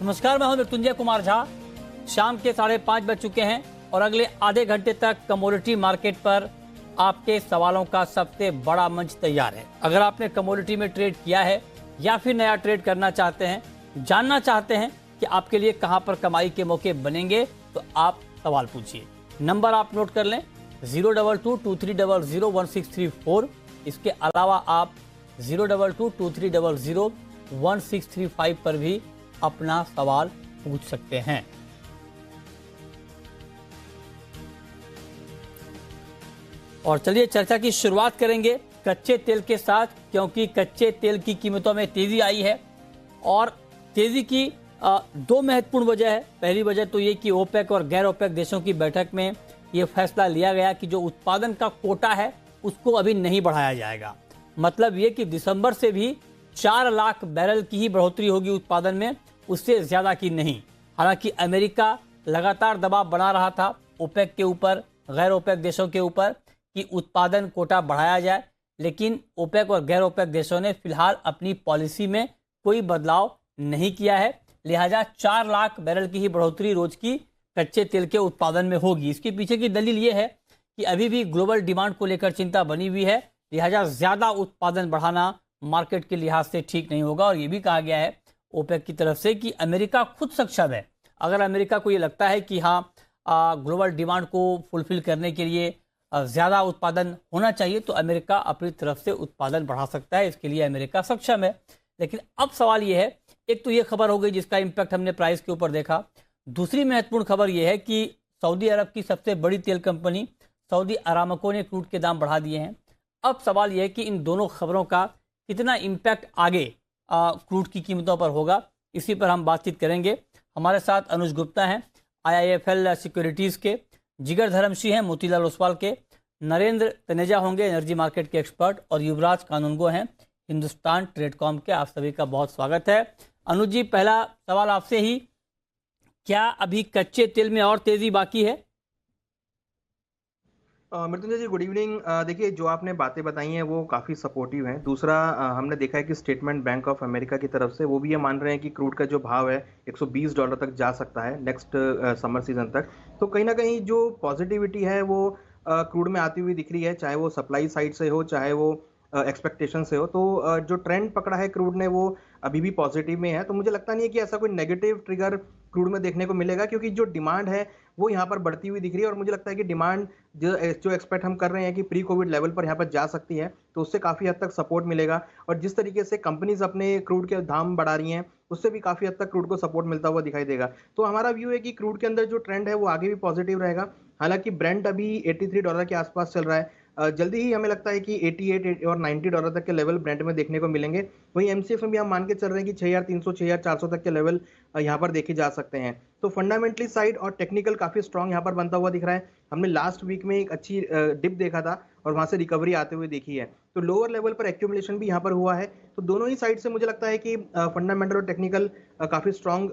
नमस्कार, मैं हूं मृत्युंजय कुमार झा। शाम के 5:30 बज चुके हैं और अगले आधे घंटे तक कमोडिटी मार्केट पर आपके सवालों का सबसे बड़ा मंच तैयार है। अगर आपने कमोडिटी में ट्रेड किया है या फिर नया ट्रेड करना चाहते हैं, जानना चाहते हैं कि आपके लिए कहां पर कमाई के मौके बनेंगे, तो आप सवाल पूछिए। नंबर आप नोट कर लें 02223001634। इसके अलावा आप 02223001635 पर भी अपना सवाल पूछ सकते हैं। और चलिए चर्चा की शुरुआत करेंगे कच्चे तेल के साथ, क्योंकि कच्चे तेल की कीमतों में तेजी आई है और तेजी की दो महत्वपूर्ण वजह है। पहली वजह तो ये कि ओपेक और गैर ओपेक देशों की बैठक में ये फैसला लिया गया कि जो उत्पादन का कोटा है उसको अभी नहीं बढ़ाया जाएगा। मतलब ये कि दिसंबर से भी 4 लाख बैरल की ही बढ़ोतरी होगी उत्पादन में, उससे ज्यादा की नहीं। हालांकि अमेरिका लगातार दबाव बना रहा था ओपेक के ऊपर, गैर ओपेक देशों के ऊपर कि उत्पादन कोटा बढ़ाया जाए, लेकिन ओपेक और गैर ओपेक देशों ने फिलहाल अपनी पॉलिसी में कोई बदलाव नहीं किया है। लिहाजा 4 लाख बैरल की ही बढ़ोतरी रोज की कच्चे तेल के उत्पादन में होगी। इसके पीछे की दलील यह है कि अभी भी ग्लोबल डिमांड को लेकर चिंता बनी हुई है, लिहाजा ज्यादा उत्पादन बढ़ाना मार्केट के लिहाज से ठीक नहीं होगा। और यह भी कहा गया है ओपेक की तरफ से कि अमेरिका खुद सक्षम है। अगर अमेरिका को ये लगता है कि हाँ ग्लोबल डिमांड को फुलफिल करने के लिए ज्यादा उत्पादन होना चाहिए, तो अमेरिका अपनी तरफ से उत्पादन बढ़ा सकता है। इसके लिए अमेरिका सक्षम है। लेकिन अब सवाल यह है, एक तो ये खबर हो गई जिसका इंपैक्ट हमने प्राइस के ऊपर देखा। दूसरी महत्वपूर्ण खबर यह है कि सऊदी अरब की सबसे बड़ी तेल कंपनी सऊदी अरामको ने क्रूड के दाम बढ़ा दिए हैं। अब सवाल यह है कि इन दोनों खबरों का कितना इंपैक्ट आगे क्रूड की कीमतों पर होगा, इसी पर हम बातचीत करेंगे। हमारे साथ अनुज गुप्ता हैं IIFL सिक्योरिटीज के, जिगर धर्मशी हैं मोतीलाल ओसवाल के, नरेंद्र तनेजा होंगे एनर्जी मार्केट के एक्सपर्ट, और युवराज कानूनगो हैं हिंदुस्तान ट्रेडकॉम के। आप सभी का बहुत स्वागत है। अनुज जी, पहला सवाल आपसे ही, क्या अभी कच्चे तेल में और तेजी बाकी है? मृत्युंजय जी गुड इवनिंग। देखिए, जो आपने बातें बताई हैं वो काफ़ी सपोर्टिव हैं। दूसरा, हमने देखा है कि स्टेटमेंट बैंक ऑफ अमेरिका की तरफ से वो भी ये मान रहे हैं कि क्रूड का जो भाव है $120 तक जा सकता है नेक्स्ट समर सीजन तक। तो कहीं ना कहीं जो पॉजिटिविटी है वो क्रूड में आती हुई दिख रही है, चाहे वो सप्लाई साइड से हो चाहे वो एक्सपेक्टेशन से हो। तो जो ट्रेंड पकड़ा है क्रूड ने वो अभी भी पॉजिटिव में है। तो मुझे लगता नहीं है कि ऐसा कोई नेगेटिव ट्रिगर क्रूड में देखने को मिलेगा, क्योंकि जो डिमांड है वो यहाँ पर बढ़ती हुई दिख रही है। और मुझे लगता है कि डिमांड जो एक्सपेक्ट हम कर रहे हैं कि प्री कोविड लेवल पर यहाँ पर जा सकती है, तो उससे काफ़ी हद तक सपोर्ट मिलेगा। और जिस तरीके से कंपनीज अपने क्रूड के दाम बढ़ा रही हैं, उससे भी काफ़ी हद तक क्रूड को सपोर्ट मिलता हुआ दिखाई देगा। तो हमारा व्यू है कि क्रूड के अंदर जो ट्रेंड है वो आगे भी पॉजिटिव रहेगा। हालांकि ब्रेंट अभी $83 के आसपास चल रहा है। जल्दी ही हमें लगता है कि 88 और $90 तक के लेवल ब्रेंट में देखने को मिलेंगे। वहीं एमसीएक्स में भी हम मान के चल रहे हैं कि 6300 6400 तक के लेवल यहाँ पर देखे जा सकते हैं। तो फंडामेंटली साइड और टेक्निकल काफी स्ट्रांग यहाँ पर बनता हुआ दिख रहा है। हमने लास्ट वीक में एक अच्छी डिप देखा था और वहां से रिकवरी आते हुए देखी है। तो लोअर लेवल पर एक्यूमुलेशन भी यहाँ पर हुआ है। तो दोनों ही साइड से मुझे लगता है कि फंडामेंटल और टेक्निकल काफी स्ट्रांग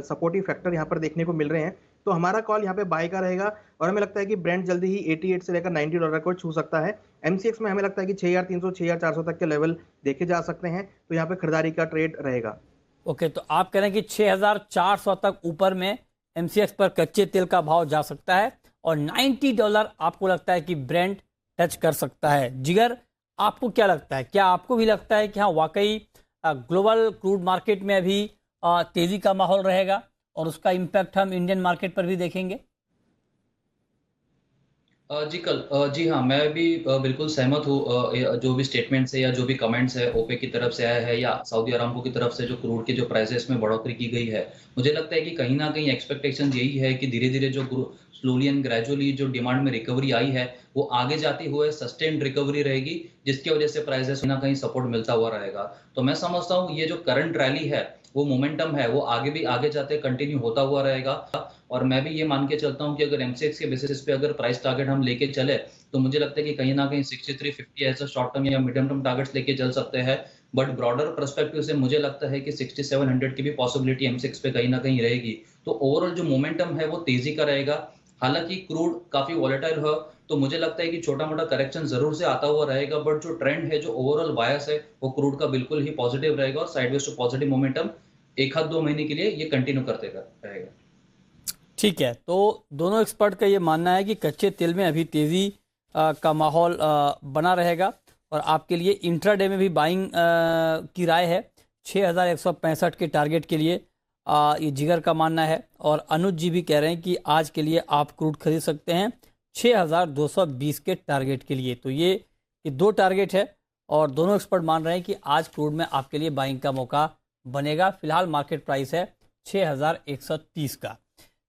सपोर्टिव फैक्टर यहाँ पर देखने को मिल रहे हैं। तो हमारा कॉल यहाँ पे बाय का रहेगा और हमें लगता है कि ब्रेंट जल्दी ही 88 से लेकर $90 को छू सकता है। एमसीएक्स में हमें लगता है कि 6300 6400 तक के लेवल देखे जा सकते हैं। तो यहाँ पे खरीदारी का ट्रेड रहेगा। ओके, तो आप कह रहे हैं कि 6400 तक ऊपर में एमसीएक्स पर कच्चे तेल का भाव जा सकता है और $90 आपको लगता है कि ब्रेंट टच कर सकता है। जिगर, आपको क्या लगता है? क्या आपको भी लगता है कि हाँ वाकई ग्लोबल क्रूड मार्केट में अभी तेजी का माहौल रहेगा और उसका इम्पैक्ट हम इंडियन मार्केट पर भी देखेंगे? जी हाँ, मैं भी बिल्कुल सहमत हूँ। जो भी स्टेटमेंट्स है या जो भी कमेंट्स है ओपेक की तरफ से आया है या सऊदी अरामको की तरफ से जो क्रूड के जो प्राइसेस में बढ़ोतरी की गई है, मुझे लगता है कि कहीं ना कहीं एक्सपेक्टेशन यही है कि धीरे धीरे जो स्लोली एंड ग्रेजुअली जो डिमांड में रिकवरी आई है वो आगे जाती हुए सस्टेन्ड रिकवरी रहेगी, जिसकी वजह से प्राइसेस कहीं ना कहीं सपोर्ट मिलता हुआ रहेगा। तो मैं समझता हूँ ये जो करंट रैली है वो मोमेंटम है वो आगे भी आगे जाते कंटिन्यू होता हुआ रहेगा। और मैं भी ये मान के चलता हूँ कि अगर एमसीएक्स के बेसिस पे अगर प्राइस टारगेट हम लेके चले तो मुझे लगता है कि कहीं ना कहीं 6350 ऐसा शॉर्ट टर्म या मीडियम टर्म टारगेट्स लेके चल सकते हैं। बट ब्रॉडर पर्सपेक्टिव से मुझे लगता है कि 6700 की भी पॉसिबिलिटी एमसीएक्स पे कहीं ना कहीं रहेगी। तो ओवरऑल जो मोमेंटम है वो तेजी का रहेगा। हालांकि क्रूड काफी वॉलेटाइल हो तो मुझे लगता है कि छोटा मोटा करेक्शन जरूर से आता हुआ रहेगा, बट जो ट्रेंड है जो ओवरऑल बायस है वो क्रूड का बिल्कुल ही पॉजिटिव रहेगा और साइडवेज टू पॉजिटिव मोमेंटम एक आध 2 महीने के लिए ये कंटिन्यू करते रहेगा। ठीक है, तो दोनों एक्सपर्ट का ये मानना है कि कच्चे तेल में अभी तेज़ी का माहौल बना रहेगा और आपके लिए इंट्राडे में भी बाइंग की राय है 6165 के टारगेट के लिए। ये जिगर का मानना है और अनुज जी भी कह रहे हैं कि आज के लिए आप क्रूड खरीद सकते हैं 6220 के टारगेट के लिए। तो ये दो टारगेट है और दोनों एक्सपर्ट मान रहे हैं कि आज क्रूड में आपके लिए बाइंग का मौका बनेगा। फिलहाल मार्केट प्राइस है 6130 का।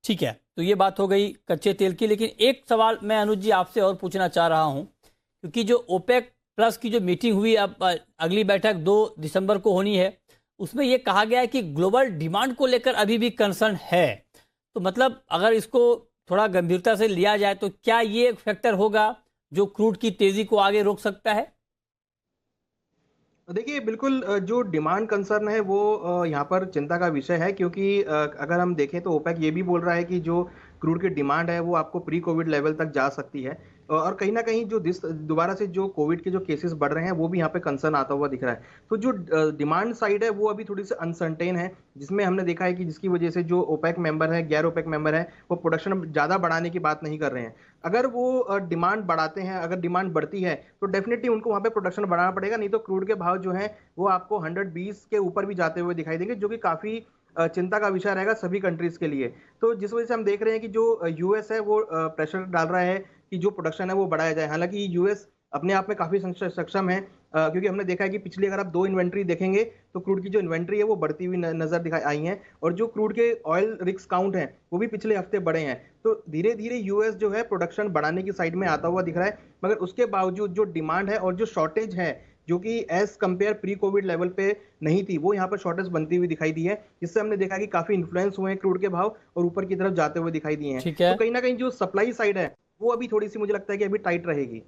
ठीक है, तो ये बात हो गई कच्चे तेल की। लेकिन एक सवाल मैं अनुज जी आपसे और पूछना चाह रहा हूं, क्योंकि जो ओपेक प्लस की जो मीटिंग हुई, अब अगली बैठक 2 दिसंबर को होनी है, उसमें यह कहा गया है कि ग्लोबल डिमांड को लेकर अभी भी कंसर्न है। तो मतलब अगर इसको थोड़ा गंभीरता से लिया जाए तो क्या ये एक फैक्टर होगा जो क्रूड की तेजी को आगे रोक सकता है? देखिए बिल्कुल, जो डिमांड कंसर्न है वो यहाँ पर चिंता का विषय है, क्योंकि अगर हम देखें तो ओपेक ये भी बोल रहा है कि जो क्रूड की डिमांड है वो आपको प्री कोविड लेवल तक जा सकती है। और कहीं ना कहीं जो दोबारा से जो कोविड के जो केसेस बढ़ रहे हैं वो भी यहाँ पे कंसर्न आता हुआ दिख रहा है। तो जो डिमांड साइड है वो अभी थोड़ी सी अनसर्टेन है, जिसमें हमने देखा है कि जिसकी वजह से जो ओपेक मेंबर है, गैर ओपेक मेंबर है, वो प्रोडक्शन ज़्यादा बढ़ाने की बात नहीं कर रहे हैं। अगर वो डिमांड बढ़ाते हैं, अगर डिमांड बढ़ती है तो डेफिनेटली उनको वहां पे प्रोडक्शन बढ़ाना पड़ेगा, नहीं तो क्रूड के भाव जो है वो आपको 120 के ऊपर भी जाते हुए दिखाई देंगे, जो कि काफी चिंता का विषय रहेगा सभी कंट्रीज के लिए। तो जिस वजह से हम देख रहे हैं कि जो यूएस है वो प्रेशर डाल रहा है कि जो प्रोडक्शन है वो बढ़ाया जाए। हालांकि यूएस अपने आप में काफी सक्षम है, क्योंकि हमने देखा है कि पिछली अगर आप 2 इन्वेंट्री देखेंगे तो क्रूड की जो इन्वेंट्री है वो बढ़ती हुई नजर दिखाई आई है, और जो क्रूड के ऑयल रिग्स काउंट है वो भी पिछले हफ्ते बढ़े हैं। तो धीरे धीरे यूएस जो है प्रोडक्शन बढ़ाने की साइड में आता हुआ दिख रहा है, मगर उसके बावजूद जो डिमांड है और जो शॉर्टेज है, जो कि as compare pre covid level पे नहीं थी, वो यहाँ पर शॉर्टेज बनती हुई दिखाई दी है, जिससे हमने देखा कि काफी इन्फ्लुएंस हुए हैं क्रूड के भाव और ऊपर की तरफ जाते हुए दिखाई दिए हैं। ठीक है। तो कहीं ना कहीं जो सप्लाई साइड है वो अभी थोड़ी सी मुझे लगता है कि अभी टाइट रहेगी।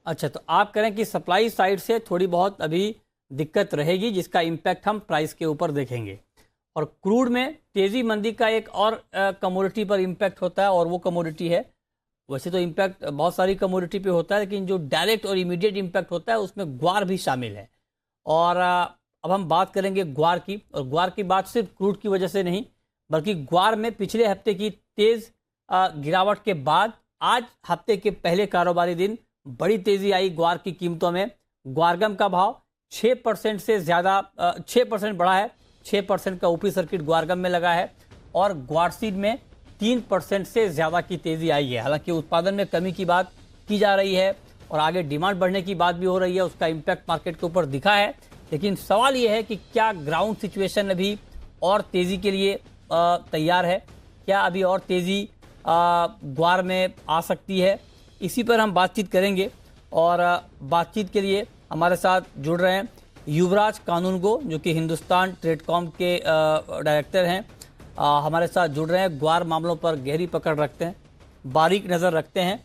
अच्छा, तो आप कह रहे हैं कि सप्लाई साइड से थोड़ी बहुत अभी दिक्कत रहेगी, जिसका इम्पैक्ट हम प्राइस के ऊपर देखेंगे। और क्रूड में तेजी मंदी का एक और कमोडिटी पर इम्पैक्ट होता है, और वो कमोडिटी है, वैसे तो इम्पैक्ट बहुत सारी कमोडिटी पे होता है, लेकिन जो डायरेक्ट और इमीडिएट इम्पैक्ट होता है उसमें ग्वार भी शामिल है। और अब हम बात करेंगे ग्वार की, और ग्वार की बात सिर्फ क्रूड की वजह से नहीं, बल्कि ग्वार में पिछले हफ्ते की तेज गिरावट के बाद आज हफ्ते के पहले कारोबारी दिन बड़ी तेजी आई ग्वार की कीमतों में। ग्वारगम का भाव 6% से ज़्यादा 6% बढ़ा है, 6% का ऊपरी सर्किट ग्वारगम में लगा है, और ग्वारसीड में 3% से ज़्यादा की तेज़ी आई है। हालांकि उत्पादन में कमी की बात की जा रही है और आगे डिमांड बढ़ने की बात भी हो रही है, उसका इम्पैक्ट मार्केट के ऊपर दिखा है। लेकिन सवाल ये है कि क्या ग्राउंड सिचुएशन अभी और तेज़ी के लिए तैयार है? क्या अभी और तेज़ी ग्वार में आ सकती है? इसी पर हम बातचीत करेंगे, और बातचीत के लिए हमारे साथ जुड़ रहे हैं युवराज कानूनगो, जो कि हिंदुस्तान ट्रेडकॉम के डायरेक्टर हैं। हमारे साथ जुड़ रहे हैं, ग्वार मामलों पर गहरी पकड़ रखते हैं, बारीक नज़र रखते हैं।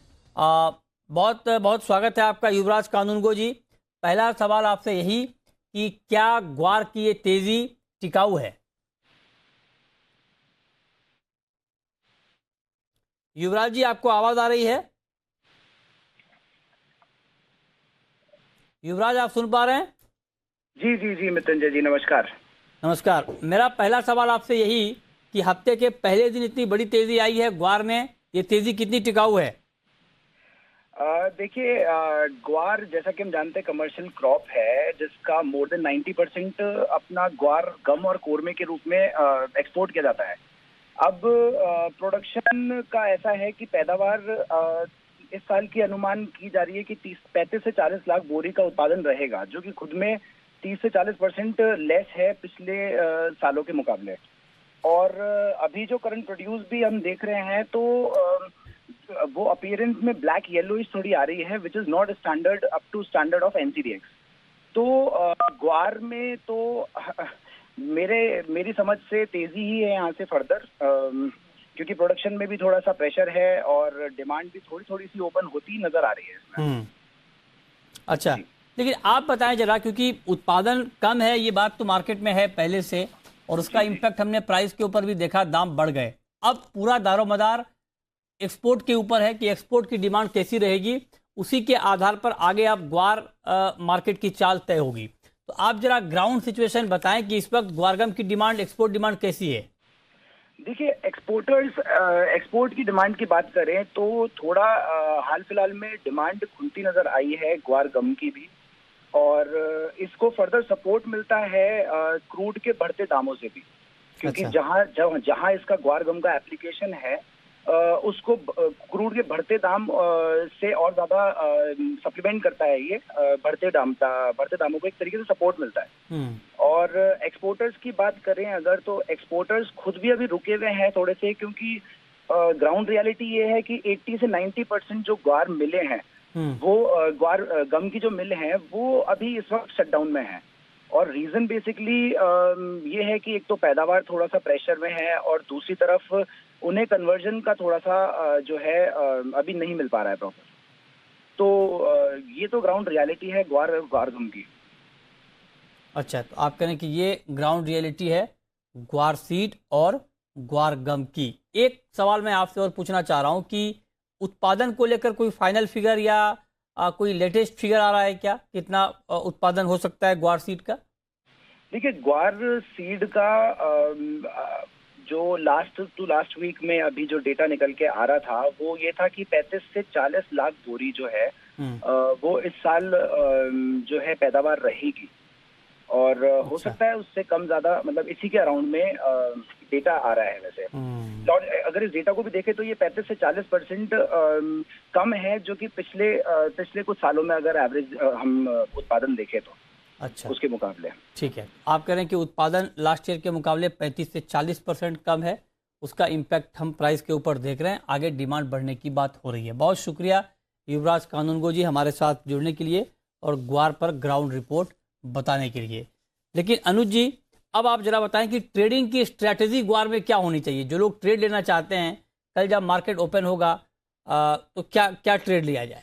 बहुत बहुत स्वागत है आपका युवराज कानूनगो जी। पहला सवाल आपसे यही कि क्या ग्वार की ये तेज़ी टिकाऊ है? युवराज जी, आपको आवाज़ आ रही है? युवराज, आप सुन पा रहे हैं? जी जी जी मितुंजय जी, नमस्कार। नमस्कार। मेरा पहला सवाल आपसे यही कि हफ्ते के पहले दिन इतनी बड़ी तेजी आई है ग्वार में, ये तेजी कितनी टिकाऊ है? देखिए, ग्वार जैसा कि हम जानते हैं कमर्शियल क्रॉप है, जिसका मोर देन 90% अपना ग्वार गम और कोरमे के रूप में एक्सपोर्ट किया जाता है। अब प्रोडक्शन का ऐसा है कि पैदावार इस साल की अनुमान की जा रही है कि 35 से 40 लाख बोरी का उत्पादन रहेगा, जो कि खुद में 30 से 40% लेस है पिछले सालों के मुकाबले। और अभी जो करंट प्रोड्यूस भी हम देख रहे हैं तो वो अपीयरेंस में ब्लैक येलोइश थोड़ी आ रही है, which is not standard up to standard of NCDEX. तो ग्वार में तो मेरी समझ से तेजी ही है यहाँ से फर्दर, क्योंकि प्रोडक्शन में भी थोड़ा सा प्रेशर है और डिमांड भी थोड़ी थोड़ी सी ओपन होती नजर आ रही है इसमें। अच्छा, लेकिन आप बताएं जरा, क्योंकि उत्पादन कम है, ये बात तो मार्केट में है पहले से, और उसका इम्पैक्ट हमने प्राइस के ऊपर भी देखा, दाम बढ़ गए। अब पूरा दारोमदार एक्सपोर्ट के ऊपर है कि एक्सपोर्ट की डिमांड कैसी रहेगी, उसी के आधार पर आगे अब ग्वार मार्केट की चाल तय होगी। तो आप जरा ग्राउंड सिचुएशन बताएं कि इस वक्त ग्वारगम की डिमांड, एक्सपोर्ट डिमांड कैसी है? देखिए, एक्सपोर्ट की डिमांड की बात करें तो थोड़ा हाल फिलहाल में डिमांड खुलती नजर आई है ग्वारगम की भी, और इसको फर्दर सपोर्ट मिलता है क्रूड के बढ़ते दामों से भी, क्योंकि अच्छा। जहां इसका ग्वारगम का एप्लीकेशन है उसको क्रूड के बढ़ते दाम से और ज्यादा सप्लीमेंट करता है ये, बढ़ते दामों को एक तरीके से सपोर्ट मिलता है। और एक्सपोर्टर्स की बात करें अगर, तो एक्सपोर्टर्स खुद भी अभी रुके हुए हैं थोड़े से, क्योंकि ग्राउंड रियलिटी ये है कि 80 से 90% जो ग्वार मिले हैं वो ग्वार गम की जो मिल हैं वो अभी इस वक्त शटडाउन में है। और रीजन बेसिकली ये है कि एक तो पैदावार थोड़ा सा प्रेशर में है, और दूसरी तरफ उन्हें कन्वर्जन का थोड़ा सा जो है अभी नहीं मिल पा रहा है प्रॉपर। तो ये तो ग्राउंड रियलिटी है ग्वारगम की। अच्छा, तो आप कह रहे हैं कि ये ग्राउंड रियलिटी है ग्वार सीड और ग्वारगम की। एक सवाल मैं आपसे और पूछना चाह रहा हूं कि उत्पादन को लेकर कोई फाइनल फिगर या कोई लेटेस्ट फिगर आ रहा है क्या? कितना उत्पादन हो सकता है ग्वार सीड का? देखिए, ग्वार सीड का जो लास्ट वीक में अभी जो डेटा निकल के आ रहा था वो ये था कि 35 से 40 लाख बोरी जो है वो इस साल जो है पैदावार रहेगी, और हो सकता है उससे कम ज्यादा, मतलब इसी के अराउंड में डेटा आ रहा है वैसे। अगर इस डेटा को भी देखें तो ये 35 से 40% कम है, जो कि पिछले कुछ सालों में अगर एवरेज हम उत्पादन देखें तो अच्छा उसके मुकाबले। ठीक है, आप कह रहे हैं कि उत्पादन लास्ट ईयर के मुकाबले 35 से 40% कम है, उसका इम्पैक्ट हम प्राइस के ऊपर देख रहे हैं, आगे डिमांड बढ़ने की बात हो रही है। बहुत शुक्रिया युवराज कानूनगो जी हमारे साथ जुड़ने के लिए और ग्वार पर ग्राउंड रिपोर्ट बताने के लिए। लेकिन अनुज जी, अब आप जरा बताएं कि ट्रेडिंग की स्ट्रैटेजी ग्वार में क्या होनी चाहिए? जो लोग ट्रेड लेना चाहते हैं, कल जब मार्केट ओपन होगा तो क्या ट्रेड लिया जाए?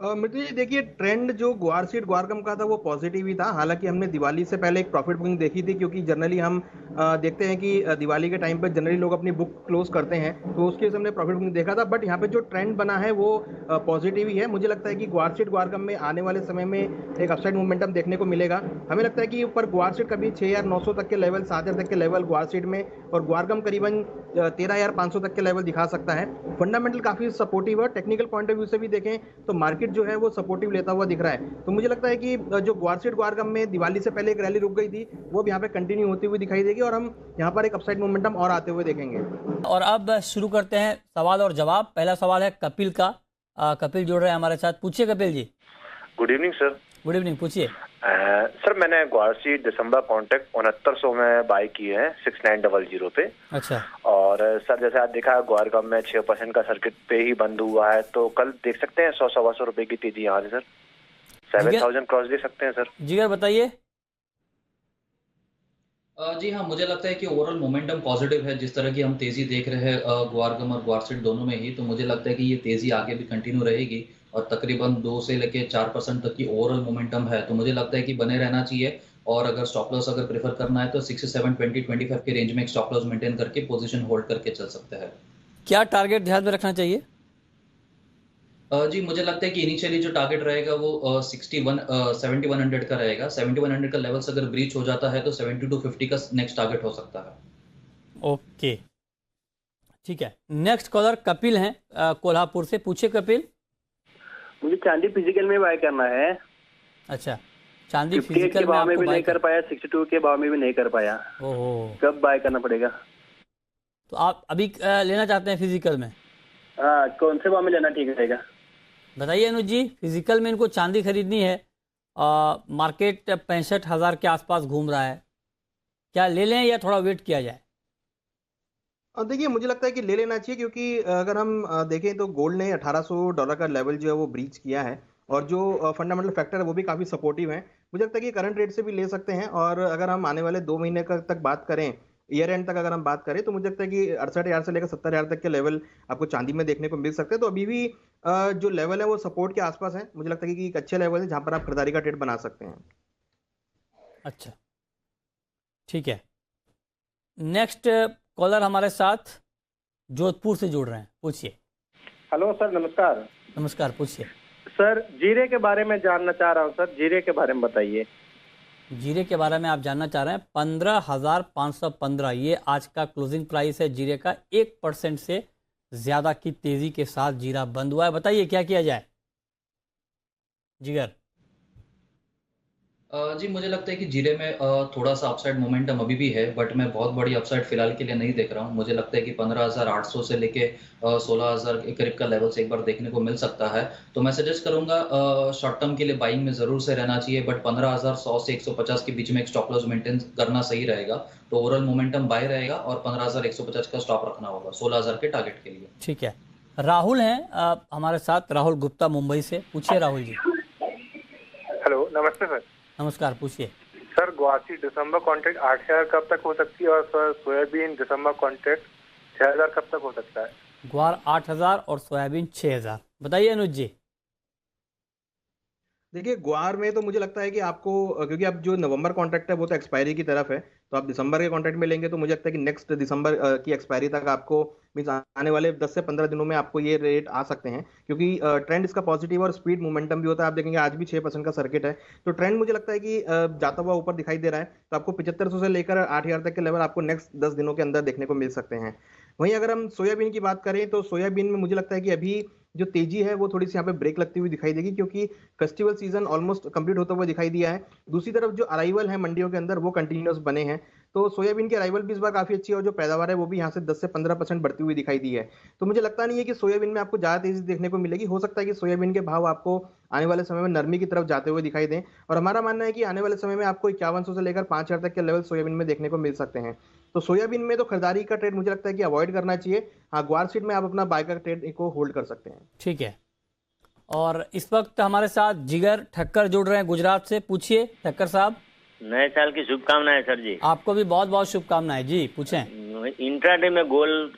मित्र जी, देखिए, ट्रेंड जो ग्वार सीड ग्वारगम का था वो पॉजिटिव ही था। हालांकि हमने दिवाली से पहले एक प्रॉफिट बुकिंग देखी थी, क्योंकि जनरली हम देखते हैं कि दिवाली के टाइम पर जनरली लोग अपनी बुक क्लोज करते हैं, तो उसके लिए हमने प्रॉफिट बुकिंग देखा था। बट यहाँ पे जो ट्रेंड बना है वो पॉजिटिव ही है। मुझे लगता है कि ग्वार सीड ग्वारगम में आने वाले समय में एक अपसाइड मोमेंटम देखने को मिलेगा। हमें लगता है कि ऊपर ग्वार सीड कभी 6,900 तक के लेवल, 7,000 तक के लेवल ग्वार सीड में, और ग्वारगम करीबन 13,500 तक के लेवल दिखा सकता है। फंडामेंटल काफी सपोर्टिव है। टेक्निकल पॉइंट ऑफ व्यू से भी देखें तो मार्केट जो है वो सपोर्टिव लेता हुआ दिख रहा है। तो मुझे लगता है कि जो ग्वार सीड ग्वारगम में दिवाली से पहले एक रैली रुक गई थी, वो भी यहाँ पे कंटिन्यू होती हुई दिखाई देगी, और हम यहाँ पर एक अपसाइड मोमेंटम और आते हुए देखेंगे। और अब शुरू करते हैं सवाल और जवाब। पहला सवाल है कपिल का। कपिल जुड़ रहे हैं हमारे साथ। पूछिए Kapil ji. Good evening sir. Good evening, पूछिए। सर, मैंने ग्वार सीड दिसंबर कॉन्ट्रैक्ट 6900 में बाय किए हैं 6900 पे। अच्छा। और सर, जैसे आप देखा ग्वारगम में 6% का सर्किट पे ही बंद हुआ है, तो कल देख सकते हैं 100-125 रुपए की तेजी यहाँ से सर 7000 क्रॉस दे सकते हैं सर। जिगर बताइए। जी हाँ, मुझे लगता है कि ओवरऑल मोमेंटम पॉजिटिव है। जिस तरह की हम तेजी देख रहे हैं ग्वारगम और ग्वार सीड दोनों में ही, तो मुझे लगता है कि ये तेजी आगे भी कंटिन्यू रहेगी, और तकरीबन 2 से लेके 4% तक की ओवरऑल मोमेंटम है। तो मुझे लगता है कि बने रहना चाहिए, और अगर स्टॉप लॉस अगर प्रेफर करना है तो 67, 20, 25 के रेंज में एक स्टॉप लॉस मेंटेन करके पोजीशन होल्ड करके चल सकते हैं। क्या टारगेट ध्यान में रखना चाहिए? जी, मुझे लगता है कि इनिशियली जो टारगेट रहेगा वो 7100 का रहेगा। 7100 का लेवल्स अगर ब्रीच हो जाता है तो 7250 का नेक्स्ट टारगेट हो सकता है। ओके, ठीक है। नेक्स्ट कॉलर कपिल हैं कोल्हापुर से। पूछिए कपिल। मुझे चांदी फिजिकल में बाय करना है। अच्छा, चांदी 58 फिजिकल के में भाव में आपको भी नहीं कर पाया, 62 के भाव में भी नहीं कर पाया। ओहो, कब बाय करना पड़ेगा? तो आप अभी लेना चाहते हैं फिजिकल में? हाँ, कौन से भाव में लेना ठीक रहेगा? बताइए अनुज जी। फिजिकल में इनको चांदी खरीदनी है, मार्केट 65,000 के आसपास घूम रहा है, क्या ले लें या थोड़ा वेट किया जाए? देखिए, मुझे लगता है कि ले लेना चाहिए, क्योंकि अगर हम देखें तो गोल्ड ने $1,800 का लेवल जो है वो ब्रीच किया है, और जो फंडामेंटल फैक्टर है वो भी काफ़ी सपोर्टिव है। मुझे लगता है कि करंट रेट से भी ले सकते हैं, और अगर हम आने वाले 2 महीने तक बात करें, ईयर एंड तक अगर हम बात करें, तो मुझे लगता है कि 68,000 से लेकर 70,000 तक के लेवल आपको चांदी में देखने को मिल सकते हैं। तो अभी भी जो लेवल है वो सपोर्ट के आसपास है। मुझे लगता है कि एक अच्छे लेवल है जहां पर आप खरीदारी का ट्रेड बना सकते हैं। अच्छा, ठीक है। नेक्स्ट कॉलर हमारे साथ जोधपुर से जुड़ रहे हैं। पूछिए। हेलो सर, नमस्कार। नमस्कार, पूछिए। सर जीरे के बारे में जानना चाह रहा हूँ सर, जीरे के बारे में बताइए। जीरे के बारे में आप जानना चाह रहे हैं। 15,515 ये आज का क्लोजिंग प्राइस है जीरे का। 1% से ज्यादा की तेजी के साथ जीरा बंद हुआ है। बताइए क्या किया जाए जिगर? जी मुझे लगता है कि जीरे में थोड़ा सा अपसाइड मोमेंटम अभी भी है, बट मैं बहुत बड़ी अपसाइड फिलहाल के लिए नहीं देख रहा हूँ। मुझे लगता है कि 15,800 से लेके 16,000 के करीब का लेवल्स एक बार देखने को मिल सकता है। तो मैं सजेस्ट करूंगा शॉर्ट टर्म के लिए बाइंग में जरूर से रहना चाहिए, बट 15,100 से 150 के बीच में एक स्टॉप लॉस मेंटेन करना सही रहेगा। तो ओवरऑल मोमेंटम बाय रहेगा और 15,150 का स्टॉप रखना होगा 16,000 के टारगेट के लिए। ठीक है, राहुल हैं हमारे साथ, राहुल गुप्ता मुंबई से। पूछिए राहुल जी। हेलो, नमस्ते सर। नमस्कार, पूछिए। सर ग्वासी दिसंबर कॉन्ट्रैक्ट 8,000 कब तक हो सकती है, और सर सोयाबीन दिसंबर कॉन्ट्रैक्ट 6,000 कब तक हो सकता है? ग्वार 8,000 और सोयाबीन 6,000। बताइए अनुज जी। देखिए ग्वार में तो मुझे लगता है कि आपको, क्योंकि अब जो नवंबर कॉन्ट्रैक्ट है वो तो एक्सपायरी की तरफ है, तो आप दिसंबर के कॉन्ट्रैक्ट में लेंगे तो मुझे लगता है कि नेक्स्ट दिसंबर की एक्सपायरी तक आपको मींस आने वाले 10 से 15 दिनों में आपको ये रेट आ सकते हैं, क्योंकि ट्रेंड इसका पॉजिटिव और स्पीड मोमेंटम भी होता है। आप देखेंगे आज भी 6% का सर्किट है, तो ट्रेंड मुझे लगता है कि जाता हुआ ऊपर दिखाई दे रहा है। तो आपको 7500 से लेकर 8,000 तक के लेवल आपको नेक्स्ट 10 दिनों के अंदर देखने को मिल सकते हैं। वहीं अगर हम सोयाबीन की बात करें तो सोयाबीन में मुझे लगता है कि अभी जो तेजी है वो थोड़ी सी यहाँ पे ब्रेक लगती हुई दिखाई देगी, क्योंकि फेस्टिवल सीजन ऑलमोस्ट कंप्लीट होता हुआ दिखाई दिया है। दूसरी तरफ जो अराइवल है मंडियों के अंदर वो कंटिन्यूस बने हैं, तो सोयाबीन की अराइवल भी इस बार काफी अच्छी है और जो पैदावार है वो भी यहाँ से 10 से 15% बढ़ती हुई दिखाई दी है। तो मुझे लगता नहीं है कि सोयाबीन में आपको ज्यादा तेजी देखने को मिलेगी। हो सकता है कि सोयाबीन के भाव आपको आने वाले समय में नरमी की तरफ जाते हुए दिखाई दें, और हमारा मानना है कि आने वाले समय में आपको 5100 से लेकर 5,000 तक के लेवल सोयाबीन में देखने को मिल सकते हैं। तो सोयाबीन में तो खरीदारी का ट्रेड मुझे लगता है कि अवॉइड करना चाहिए। हाँ, ग्वार सीड में आप अपना बाय का ट्रेड को होल्ड कर सकते हैं। ठीक है, और इस वक्त हमारे साथ जिगर ठक्कर जुड़ रहे हैं गुजरात से। पूछिए ठक्कर साहब। नए साल की शुभकामनाएं सर जी। आपको भी बहुत बहुत शुभकामनाएं जी, पूछें। इंट्राडे में गोल्ड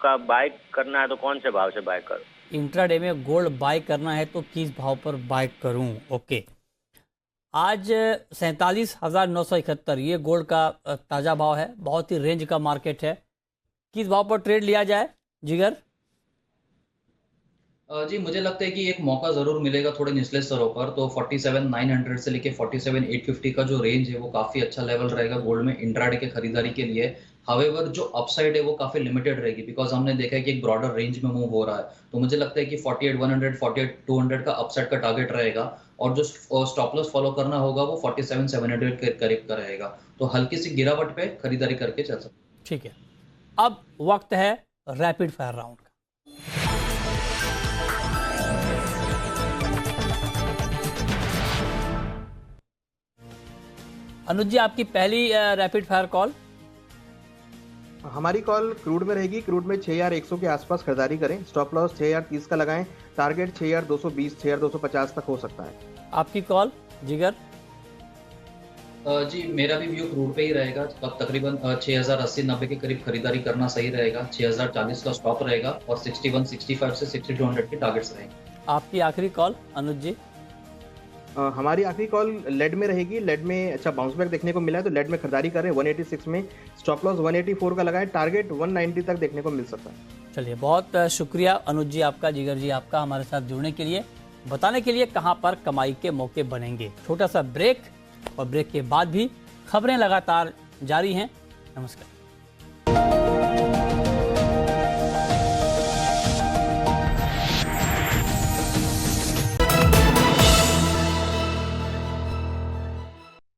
का बाय करना है तो कौन से भाव से बाय करूं? इंट्राडे में गोल्ड बाय करना है तो किस भाव पर बाय करूं? ओके, आज 47,971 ये गोल्ड का ताज़ा भाव है। बहुत ही रेंज का मार्केट है। किस भाव पर ट्रेड लिया जाए जिगर? जी मुझे लगता है कि एक मौका जरूर मिलेगा थोड़े निचले स्तरों पर। तो 47,900 से लेके 47,850 का जो रेंज है वो काफी अच्छा लेवल रहेगा गोल्ड में इंट्राडे के खरीदारी के लिए। हावेवर जो अपसाइड है वो काफी लिमिटेड रहेगी, बिकॉज हमने देखा है कि एक ब्रॉडर रेंज में मूव हो रहा है। तो मुझे लगता है कि 48,100 48,200 का अपसाइड का टारगेट रहेगा, और जो स्टॉप लॉस फॉलो करना होगा वो 47,700 के करीब का रहेगा। तो हल्की सी गिरावट पे खरीदारी करके चल सकते। ठीक है, अब वक्त है रैपिड फायर राउंड का। अनुज जी, आपकी पहली रैपिड फायर कॉल। हमारी कॉल क्रूड में रहेगी। क्रूड में 6,100 के आसपास खरीदारी करें। स्टॉप लॉस 6,030 का लगाएं। टारगेट 6,220 6,250 तक हो सकता है। आपकी कॉल जिगर। जी मेरा भी व्यू क्रूड पे ही रहेगा। अब तकरीबन 6,080-90 के करीब खरीदारी करना सही रहेगा। 6,040 का स्टॉप रहेगा और 61-65 से 6200 के टारगेट्स रहेंगे। आपकी आखिरी कॉल अनुज जी। हमारी आखिरी कॉल लेड में रहेगी। लेड में अच्छा बाउंस बैक देखने को मिला है, तो लेड में खरीदारी करें 186 में। स्टॉप लॉस 184 का लगाएं। टारगेट 190 तक देखने को मिल सकता है। चलिए, बहुत शुक्रिया अनुज जी आपका, जिगर जी आपका, हमारे साथ जुड़ने के लिए, बताने के लिए कहां पर कमाई के मौके बनेंगे। छोटा सा ब्रेक, और ब्रेक के बाद भी खबरें लगातार जारी हैं। नमस्कार।